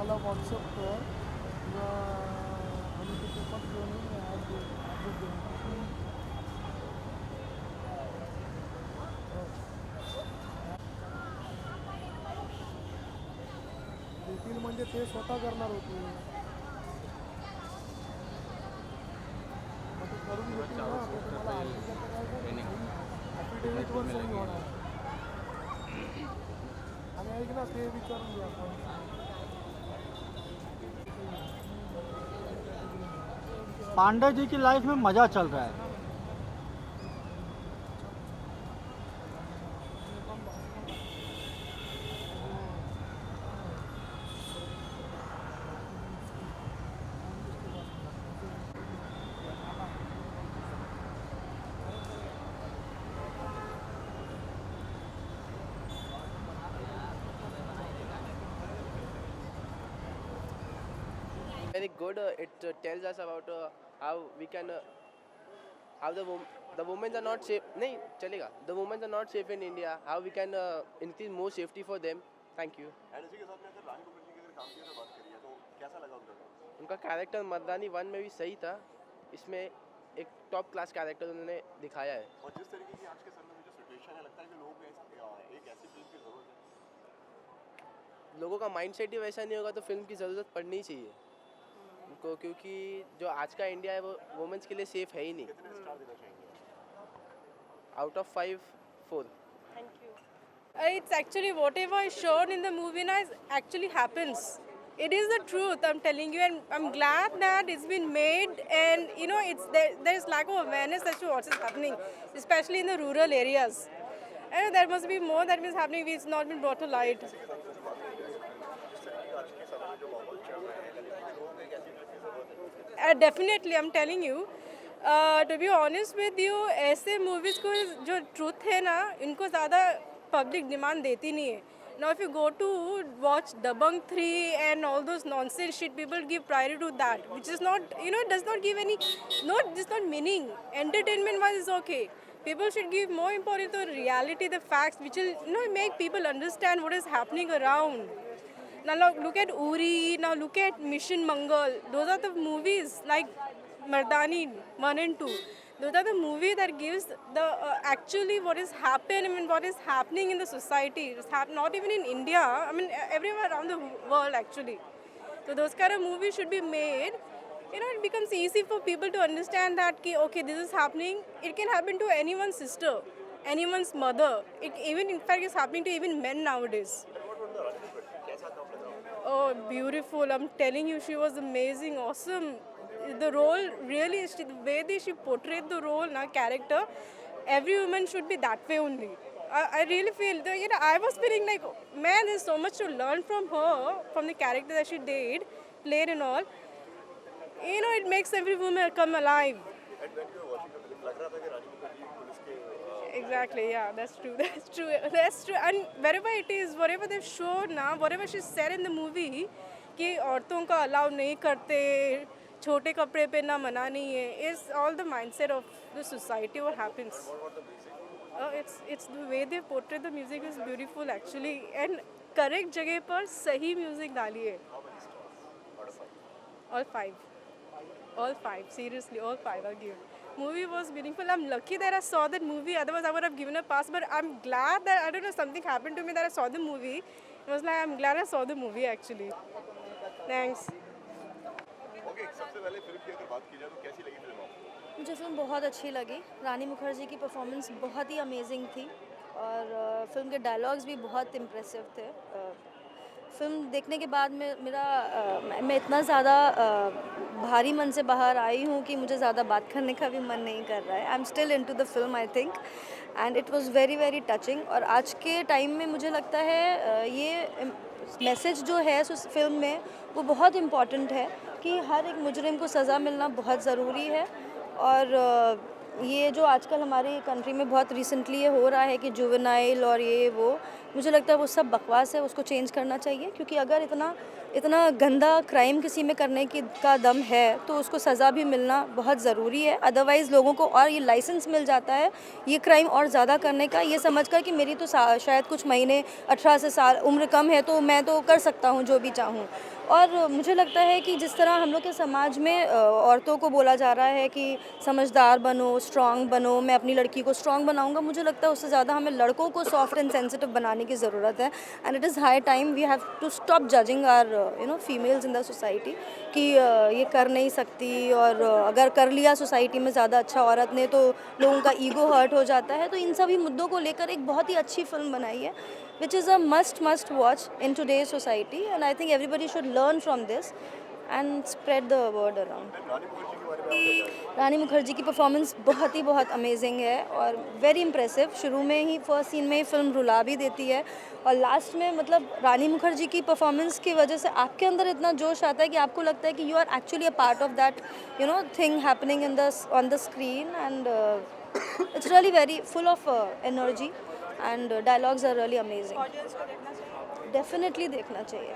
वाला व्हाट्सएप पे अभी तो पेपर जो नहीं है आज देतील म्हणजे ते स्वतः करणार होते मग ते करून घेतील ना ते तुम्हाला ॲफिडेव्हिटवर सही होणार आणि ऐक ना ते विचारून घ्या आपण पांडे जी की लाइफ में मज़ा चल रहा है। very good. It tells us about how we can how the women are not safe. नहीं चलेगा. The women are not safe in India. How we can increase more safety for them. Thank you. And इसी के साथ में अगर रानी मुखर्जी की अगर काम की अगर बात करिए तो कैसा लगा उनका काम? उनका कैरेक्टर मर्दानी 1 में भी सही था. इसमें एक टॉप क्लास कैरेक्टर उन्होंने दिखाया है. और जिस तरीके की आज के समय में जो सिचुएशन है लगता है कि लोगों को एक ऐसी फिल्म की ज़रूरत है। लोगों का माइंडसेट ही वैसा नहीं होगा तो फिल्म की ज़रूरत पड़नी चाहिए उनको, क्योंकि जो आज का इंडिया है वो वुमेन्स के लिए सेफ है ही नहीं. कितने स्टार देना चाहेंगे? Out of 5 4. Thank you. It's actually whatever is shown in the movie now actually happens. It is the truth, I'm telling you, and I'm glad that it's been made. And you know, there's lack of awareness as to what is happening, especially in the rural areas. And there must be more that is happening which has not been brought to light. Definitely, I'm telling you. To be honest with you, ऐसे movies को जो truth है ना, इनको ज़्यादा public demand देती नहीं है. Now, if you go to watch Dabangg 3 and all those nonsense shit, people give priority to that, which is not, you know, does not give any, just not meaning. Entertainment-wise is okay. People should give more importance to reality, the facts, which will, you know, make people understand what is happening around. Now look at Uri, now look at Mission Mangal. Those are the movies like Mardani 1 and 2. Those are the movies that gives the actually what is happening and what is happening in the society. It's not even in India, I mean everywhere around the world actually. So those kind of movies should be made. You know, it becomes easy for people to understand that okay, this is happening. It can happen to anyone's sister, anyone's mother. It even in fact is happening to even men nowadays. Oh, beautiful. I'm telling you, she was amazing, awesome. The role, really, the way that she portrayed the role, character, every woman should be that way only. I really feel, you know, I was feeling like, man, there's so much to learn from her, from the character that she did, played and all. You know, it makes every woman come alive. And when you were watching the film, लग रहा था कि रानी Mukherjee police के Exactly, yeah, that's true, that's true, that's true. And wherever it is, whatever they've shown now, whatever she said in the movie, कि औरतों का allow नहीं करते, छोटे कपड़े पहनना मना नहीं है, is all the mindset of the society what happens. It's the way they portray the music is beautiful actually, and correct जगह पर सही music डाली है. All five, seriously, all 5 I'll give. Movie was meaningful. I'm lucky that I saw that movie, otherwise I would have given a pass, but I'm glad that, I don't know, something happened to me that I saw the movie. It was like, I'm glad I saw the movie actually. Thanks. Okay सबसे पहले film की अगर बात की जाए तो कैसी लगी फिल्म आपको? मुझे फ़िल्म बहुत अच्छी लगी। रानी मुखर्जी की परफॉर्मेंस बहुत ही अमेजिंग थी और फिल्म के डायलॉग्स भी बहुत इम्प्रेसिव थे। फ़िल्म देखने के बाद मैं इतना ज़्यादा भारी मन से बाहर आई हूँ कि मुझे ज़्यादा बात करने का भी मन नहीं कर रहा है। I am still into the film I think, and it was very very touching. और आज के टाइम में मुझे लगता है ये मैसेज जो है उस फिल्म में वो बहुत इम्पॉर्टेंट है कि हर एक मुजरिम को सज़ा मिलना बहुत ज़रूरी है। और ये जो आजकल हमारे कंट्री में बहुत रिसेंटली ये हो रहा है कि जुवेनाइल और ये वो, मुझे लगता है वो सब बकवास है, उसको चेंज करना चाहिए। क्योंकि अगर इतना इतना गंदा क्राइम किसी में करने की का दम है तो उसको सज़ा भी मिलना बहुत ज़रूरी है। अदरवाइज़ लोगों को और ये लाइसेंस मिल जाता है ये क्राइम और ज़्यादा करने का, ये समझकर कि मेरी तो शायद कुछ महीने 18 से साल उम्र कम है तो मैं तो कर सकता हूँ जो भी चाहूँ। और मुझे लगता है कि जिस तरह हम लोग के समाज में औरतों को बोला जा रहा है कि समझदार बनो, स्ट्रांग बनो, मैं अपनी लड़की को स्ट्रांग बनाऊंगा, मुझे लगता है उससे ज़्यादा हमें लड़कों को सॉफ्ट एंड सेंसिटिव बनाने की ज़रूरत है। And it is high time we have to stop judging our females in the society कि ये कर नहीं सकती, और अगर कर लिया सोसाइटी में ज़्यादा अच्छा औरत ने तो लोगों का ईगो हर्ट हो जाता है। तो इन सभी मुद्दों को लेकर एक बहुत ही अच्छी फिल्म बनाई है which is a must watch in today's society, and I think everybody should learn from this and spread the word around. रानी मुखर्जी की परफॉर्मेंस बहुत अमेजिंग है और वेरी इम्प्रेसिव। शुरू में ही फर्स्ट सीन में ही फिल्म रुला भी देती है, और लास्ट में मतलब रानी मुखर्जी की परफॉर्मेंस की वजह से आपके अंदर इतना जोश आता है कि आपको लगता है कि you are actually a part of that thing happening in the on the screen, and it's really very full of energy and dialogues are really amazing. Definitely देखना चाहिए।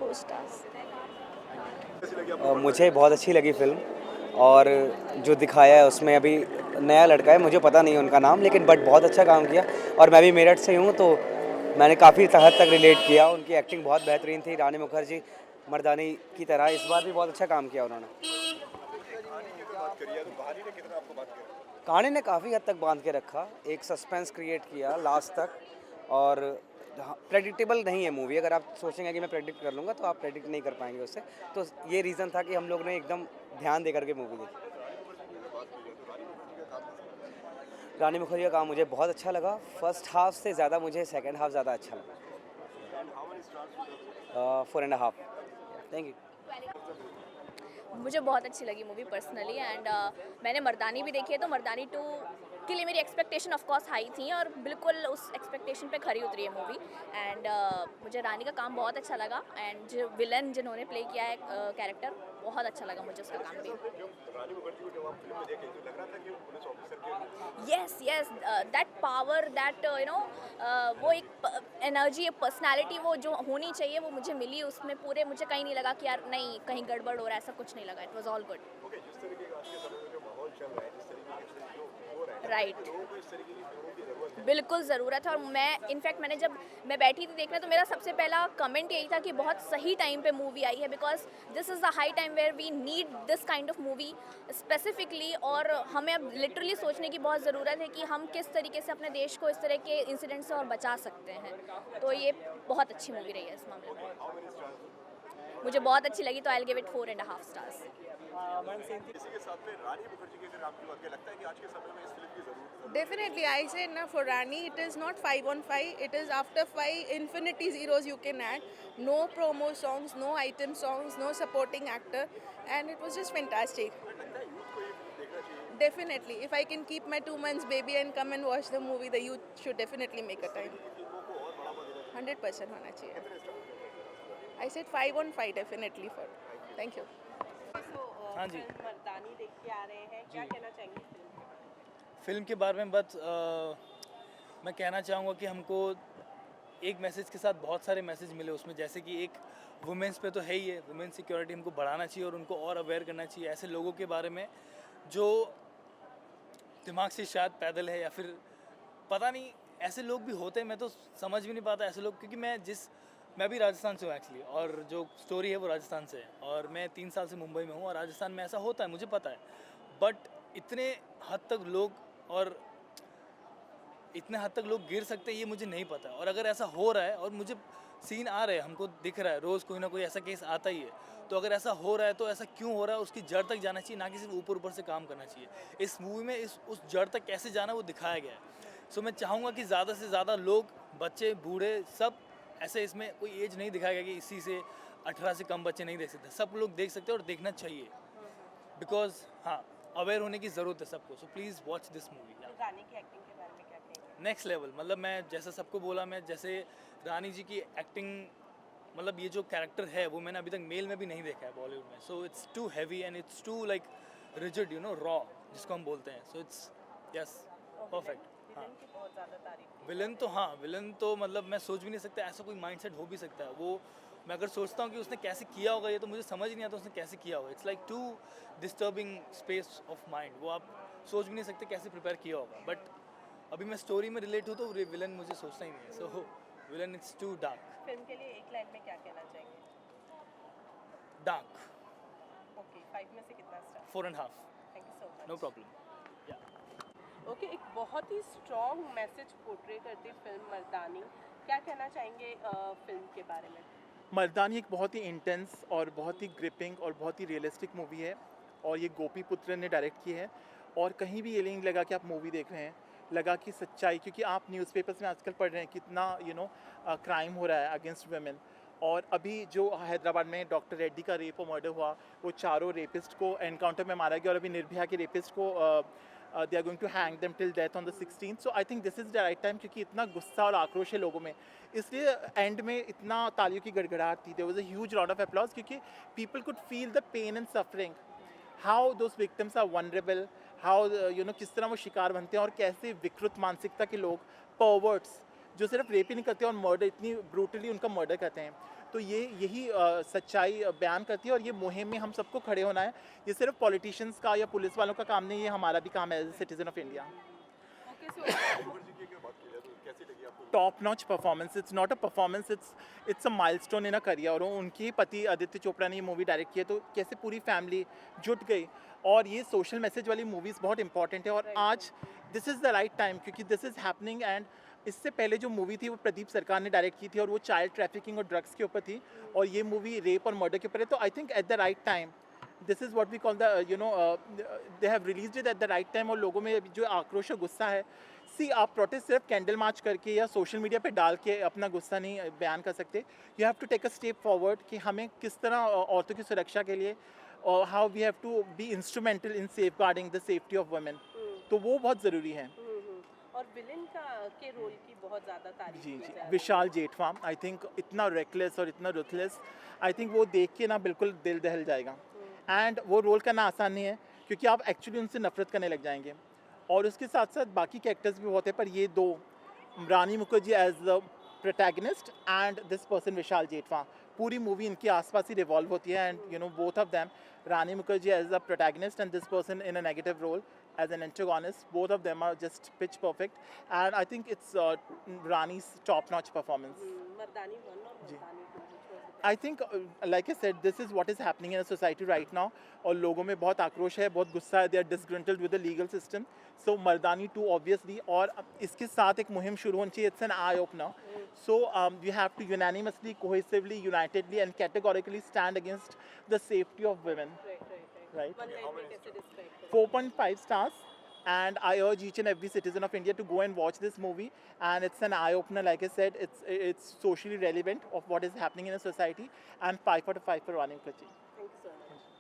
4 stars. मुझे बहुत अच्छी लगी फिल्म, और जो दिखाया है उसमें अभी नया लड़का है, मुझे पता नहीं है उनका नाम, लेकिन बट बहुत अच्छा काम किया। और मैं भी मेरठ से हूँ तो मैंने काफ़ी हद तक रिलेट किया। उनकी एक्टिंग बहुत बेहतरीन थी। रानी मुखर्जी मर्दानी की तरह इस बार भी बहुत अच्छा काम किया उन्होंने। कहानी ने काफ़ी हद तक बांध के रखा, एक सस्पेंस क्रिएट किया लास्ट तक, और प्रेडिक्टेबल नहीं है मूवी। अगर आप सोचेंगे कि मैं प्रेडिक्ट कर लूँगा तो आप प्रेडिक्ट नहीं कर पाएंगे उससे। तो ये रीज़न था कि हम लोग ने एकदम ध्यान दे करके मूवी देखी। रानी मुखर्जी का काम मुझे बहुत अच्छा लगा। फर्स्ट हाफ से ज़्यादा मुझे सेकंड हाफ ज़्यादा अच्छा लगा। 4.5। Thank you. मुझे बहुत अच्छी लगी मूवी पर्सनली, एंड मैंने मर्दानी भी देखी है, तो मर्दानी 2 के लिए मेरी एक्सपेक्टेशन ऑफ कोर्स हाई थी और बिल्कुल उस एक्सपेक्टेशन पे खरी उतरी है मूवी। एंड मुझे रानी का काम बहुत अच्छा लगा, एंड जो विलन जिन्होंने प्ले किया है कैरेक्टर, बहुत अच्छा लगा मुझे उसका काम भी। यस दैट पावर, दैट वो एक एनर्जी, एक पर्सनालिटी वो जो होनी चाहिए वो मुझे मिली उसमें पूरे। मुझे कहीं नहीं लगा कि यार नहीं कहीं गड़बड़ हो रहा है, ऐसा कुछ नहीं लगा। It was all good. Right, बिल्कुल ज़रूरत है। और मैंने जब मैं बैठी थी देखने तो मेरा सबसे पहला कमेंट यही था कि बहुत सही टाइम पे मूवी आई है, because this is the high time where we need this kind of movie specifically. और हमें अब लिटरली सोचने की बहुत ज़रूरत है कि हम किस तरीके से अपने देश को इस तरह के इंसिडेंट से और बचा सकते हैं। तो ये बहुत अच्छी मूवी रही है इस मामले में। मुझे बहुत अच्छी लगी, तो I will give it 4.5 stars. Definitely, I said na, for Rani it is not 5 on 5, it is after 5 infinity zeros you can add. No promo songs, no item songs, no supporting actor, and it was just fantastic. Definitely, if I can keep my 2 months baby and come and watch the movie, the youth should definitely make a time. 100% होना चाहिए। I said 5 on 5 definitely for. Thank you. हाँ जी, मर्दानी देख के आ रहे हैं, क्या कहना चाहेंगे फिल्म के बारे में? बस मैं कहना चाहूँगा कि हमको एक मैसेज के साथ बहुत सारे मैसेज मिले उसमें, जैसे कि एक वुमेंस पे तो है ही है, वुमेन सिक्योरिटी हमको बढ़ाना चाहिए और उनको और अवेयर करना चाहिए ऐसे लोगों के बारे में जो दिमाग से शायद पैदल है, या फिर पता नहीं ऐसे लोग भी होते हैं। मैं तो समझ भी नहीं पाता ऐसे लोग, क्योंकि मैं भी राजस्थान से हूँ एक्चुअली, और जो स्टोरी है वो राजस्थान से है, और मैं 3 साल से मुंबई में हूँ, और राजस्थान में ऐसा होता है मुझे पता है। बट इतने हद तक लोग गिर सकते हैं ये मुझे नहीं पता। और अगर ऐसा हो रहा है, और मुझे सीन आ रहे हैं, हमको दिख रहा है रोज़ कोई ना कोई ऐसा केस आता ही है, तो अगर ऐसा हो रहा है तो ऐसा क्यों हो रहा है उसकी जड़ तक जाना चाहिए, ना कि सिर्फ ऊपर से काम करना चाहिए। इस मूवी में उस जड़ तक कैसे जाना वो दिखाया गया है। सो मैं चाहूँगा कि ज़्यादा से ज़्यादा लोग, बच्चे बूढ़े सब, ऐसे इसमें कोई एज नहीं दिखाया गया कि इसी से 18 से कम बच्चे नहीं देख सकते, सब लोग देख सकते हैं और देखना चाहिए, बिकॉज हाँ अवेयर होने की ज़रूरत है सबको। So please watch this movie. Rani की एक्टिंग के बारे में क्या कहेंगे? नेक्स्ट लेवल, मतलब मैं जैसा सबको बोला, मैं जैसे रानी जी की एक्टिंग, मतलब ये जो कैरेक्टर है वो मैंने अभी तक मेल में भी नहीं देखा है बॉलीवुड में। So it's too heavy and it's too like rigid, raw. जिसको हम बोलते हैं. So it's yes perfect. Villain की बहुत ज़्यादा तारीफ की. विलन तो मतलब मैं सोच भी नहीं सकता, ऐसा कोई माइंडसेट हो भी सकता है. वो मैं अगर सोचता हूँ कि उसने कैसे किया होगा ये, तो मुझे समझ ही नहीं आता उसने कैसे किया होगा. It's like too disturbing space of mind. वो आप सोच भी नहीं सकते कैसे प्रिपेयर किया होगा. बट अभी मैं स्टोरी में रिलेट हूँ तो विलन मुझे सोचना ही नहीं है. So villain it's too dark. Film के लिए एक लाइन में क्या कहना चाहेंगे? डार्क. ओके, 5 में से कितना star? 4.5. Thank you so much. No problem. Okay, एक बहुत ही स्ट्रॉन्ग मैसेज पोर्ट्रे करती फिल्म मर्दानी. क्या कहना चाहेंगे फिल्म के बारे में? मर्दानी एक बहुत ही इंटेंस और बहुत ही ग्रिपिंग और बहुत ही रियलिस्टिक मूवी है, और ये गोपी पुत्र ने डायरेक्ट की है. और कहीं भी ये नहीं लगा कि आप मूवी देख रहे हैं, लगा कि सच्चाई, क्योंकि आप न्यूज़पेपर्स में आजकल पढ़ रहे हैं कितना क्राइम हो रहा है अगेंस्ट वुमेन. और अभी जो हैदराबाद में डॉक्टर रेड्डी का रेप और मर्डर हुआ, वो चारों रेपिस्ट को एनकाउंटर में मारा गया, और अभी निर्भया के रेपिस्ट को they are going to hang them till death on the 16th. So I think this is the right time, क्योंकि इतना गुस्सा और आक्रोश है लोगों में, इसलिए एंड में इतना तालियों की गड़गड़ाहट थी. There was a huge round of applause, क्योंकि people could feel the pain and suffering, how those victims are vulnerable, how किस तरह वो शिकार बनते हैं, और कैसे विकृत मानसिकता के लोग, परवर्ट्स, जो सिर्फ रेप ही नहीं करते और मर्डर, इतनी ब्रूटली उनका मर्डर करते हैं. तो यही सच्चाई बयान करती है, और ये मुहिम में हम सबको खड़े होना है. ये सिर्फ पॉलिटिशियंस का या पुलिस वालों का काम नहीं, ये हमारा भी काम है as a citizen of India. Top notch performance. It's not a performance, it's a milestone in a career. और उनके पति आदित्य चोपड़ा ने ये मूवी डायरेक्ट की है, तो कैसे पूरी फैमिली जुट गई. और ये सोशल मैसेज वाली मूवीज़ बहुत इंपॉर्टेंट है, और आज this is the right time, क्योंकि दिस इज़ हैपनिंग. एंड इससे पहले जो मूवी थी वो प्रदीप सरकार ने डायरेक्ट की थी, और वो चाइल्ड ट्रैफिकिंग और ड्रग्स के ऊपर थी, और ये मूवी रेप और मर्डर के ऊपर है. तो I think at the right time, this is what we call the they have released it at the right time. और लोगों में जो आक्रोश और गुस्सा है, आप प्रोटेस्ट सिर्फ कैंडल मार्च करके या सोशल मीडिया पे डाल के अपना गुस्सा नहीं बयान कर सकते. You have to take a step forward कि हमें किस तरह औरतों की सुरक्षा के लिए, और how we have to be instrumental in safeguarding the safety of women. तो वो बहुत ज़रूरी है. और विलेन के रोल की बहुत ज़्यादा तारीफ जी की जी जा रही है. विशाल जेठवा, आई थिंक इतना रेकलेस और इतना रुथलेस, आई थिंक वो देख के ना बिल्कुल दिल दहल जाएगा. एंड वो रोल करना आसान नहीं है, क्योंकि आप एक्चुअली उनसे नफरत करने लग जाएंगे. और उसके साथ साथ बाकी कैरेक्टर्स भी बहुत है, पर ये दो, Rani Mukherjee as the protagonist and this person Vishal Jethwa, पूरी मूवी इनके आसपास ही रिवॉल्व होती है. And both of them, Rani Mukherjee as the protagonist and this person in a negative role as an antagonist, both of them are just pitch perfect, and I think it's Rani's top-notch performance. मर्दानी 1 और मर्दानी 2, which was the I think, like I said, this is what is happening in a society right now, और लोगों में बहुत आक्रोश है, बहुत गुस्सा है. they are disgruntled with the legal system. So Mardaani 2 obviously, और इसके साथ एक मुहिम शुरू होनी चाहिए. it's an eye opener. So we have to unanimously, cohesively, unitedly and categorically stand against the safety of women. Right. one line में कैसे describe करें? 4.5 stars, and I urge each and every citizen of India to go and watch this movie. And it's an eye opener, like I said. It's socially relevant of what is happening in a society, and 5 out of 5 for Rani Mukherjee. Thank you so much.